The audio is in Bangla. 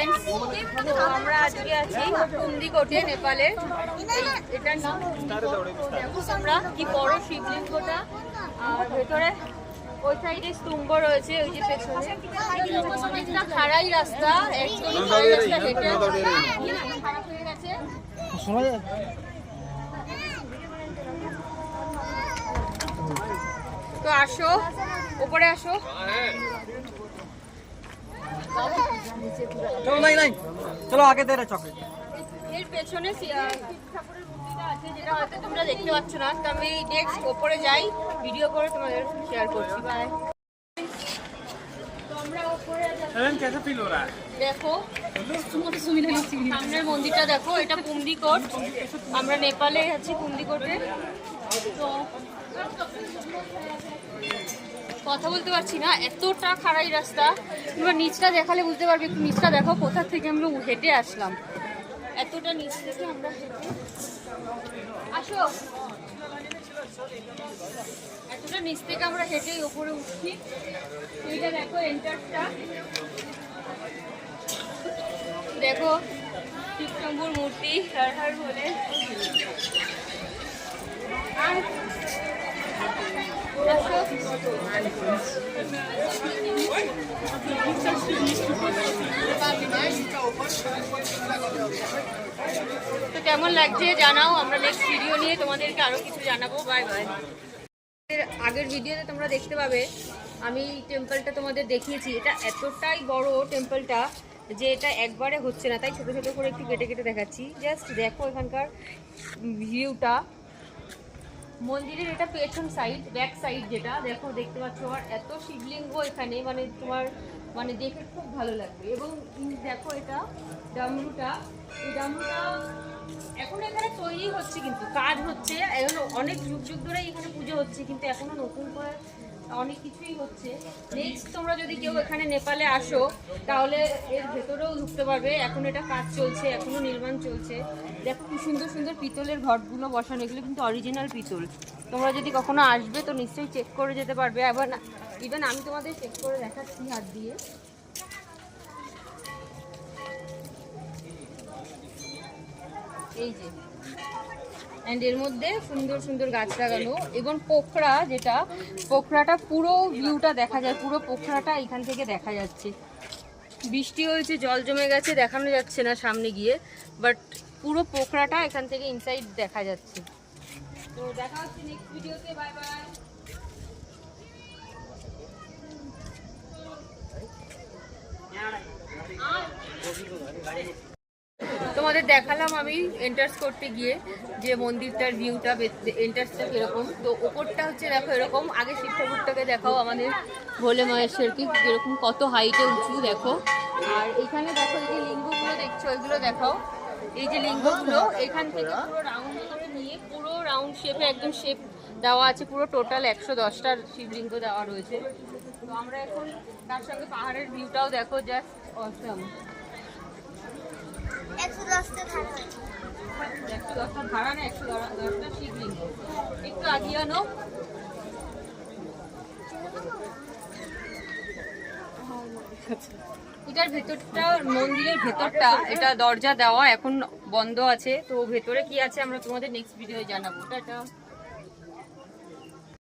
ফ্রেন্ডস, আমরা আজকে আছি কুন্দিকোটে, নেপালের। এটার নাম আমরা কি বড় শিবলিঙ্গটা, আর ভেতরে ওই সাইডে স্তম্ভ রয়েছে, ওই যে পেছনে অনেকটা খাড়াই রাস্তা, একদমই খাড়াই রাস্তা, হেঁটে খারাপ হয়ে গেছে। তো আসো, উপরে আসো। চলো আগে দে রে চকলেট। এর পেছনে শিব ঠাকুরের মূর্তিটা আছে, যেটা হয়তো তোমরা দেখতে পাচ্ছ না। তো আমি নেক্সট উপরে যাই, ভিডিও করে তোমাদের শেয়ার করছি। বাই। দেখো সামনের মন্দিরটা দেখো, এটা কুন্দিকোট। আমরা নেপালে আছি, কুন্দিকোটে। তো কথা বলতে পারছি না, এতটা খাড়াই রাস্তা। তোমরা নিচটা দেখালে বুঝতে পারবে। একটু নিচটা দেখো, কোথা থেকে আমরা হেঁটে আসলাম। এতটা নিচ থেকে আমরা হেঁটে আসো, এতটা নিচ থেকে আমরা হেঁটে উপরে উঠছি। এইটা দেখো এন্টারটা, দেখো শিব শম্ভুর মূর্তি হর হর বলে। তো কেমন লাগছে জানাও, আমরা নেক্সট ভিডিও নিয়ে তোমাদেরকে আরো কিছু জানাবো। Bye bye. আগের ভিডিওতে তোমরা দেখতে পাবে আমি টেম্পলটা তোমাদের দেখিয়েছি। এটা এতটাই বড় টেম্পলটা যে এটা একবারে হচ্ছে না, তাই ছোট ছোট করে একটু কেটে কেটে দেখাচ্ছি। জাস্ট দেখো এখানকার ভিউটা, মন্দিরের এটা পেছন সাইড, ব্যাক সাইড যেটা দেখো, দেখতে পাচ্ছ। আর এত শিবলিঙ্গ এখানে, মানে তোমার মানে দেখে খুব ভালো লাগবে। এবং দেখো এটা ডামরুটা, এই ডামরুটা এখন এখানে তৈরি হচ্ছে, কিন্তু কাজ হচ্ছে। এখন অনেক যুগ যুগ ধরে এখানে পুজো হচ্ছে, কিন্তু এখনো নতুন করে অনেক কিছুই হচ্ছে। নেক্সট তোমরা যদি কেউ এখানে নেপালে আসো, তাহলে এর ভেতরেও ঢুকতে পারবে। এখন এটা কাজ চলছে, এখনো নির্মাণ চলছে। দেখো কি সুন্দর সুন্দর পিতলের ঘটগুলো বসানো, এগুলো কিন্তু অরিজিনাল পিতল। তোমরা যদি কখনো আসবে তো নিশ্চয়ই চেক করে যেতে পারবে। আবার ইভেন আমি তোমাদের চেক করে দেখাচ্ছি হাত দিয়ে। এই যে, অ্যান্ড এর মধ্যে সুন্দর সুন্দর গাছ লাগানো, এবং পোখরা, যেটা পোখরাটা পুরো ভিউটা দেখা যায়, পুরো পোখরাটা এখান থেকে দেখা যাচ্ছে। বৃষ্টি হয়েছে, জল জমে গেছে, দেখানো যাচ্ছে না সামনে গিয়ে, বাট পুরো পোখরাটা এখান থেকে ইনসাইড দেখা যাচ্ছে। তো দেখা হচ্ছে নেক্সট ভিডিওতে। Bye bye. তোমাদের দেখালাম আমি এন্টার্স করতে গিয়ে যে মন্দিরটার ভিউটা, এন্টার্সটা কিরকম। তো ওপরটা হচ্ছে দেখো এরকম। আগে শিব ঠাকুরটাকে দেখাও, আমাদের ভোলে মহেশ্বরকে, কিরকম কত হাইটে উঁচু দেখো। আর এখানে দেখো এই যে লিঙ্গগুলো দেখছো, ওইগুলো দেখাও। এই যে লিঙ্গগুলো এখান থেকে পুরো রাউন্ড করে নিয়ে, পুরো রাউন্ড শেপে একদম শেপ দেওয়া আছে। পুরো টোটাল 110টার শিবলিঙ্গ দেওয়া রয়েছে। তো আমরা এখন তার সঙ্গে পাহাড়ের ভিউটাও দেখো, জাস্ট অসাম। 110টা ভাড়া না, 110টা শিবলিঙ্গ। একটু আগিয়ে আনো। এটার ভেতরটা, মন্দিরের ভেতরটা, এটা দরজা দেওয়া, এখন বন্ধ আছে। তো ভেতরে কি আছে আমরা তোমাদের নেক্সট ভিডিও জানাবো। টাটা।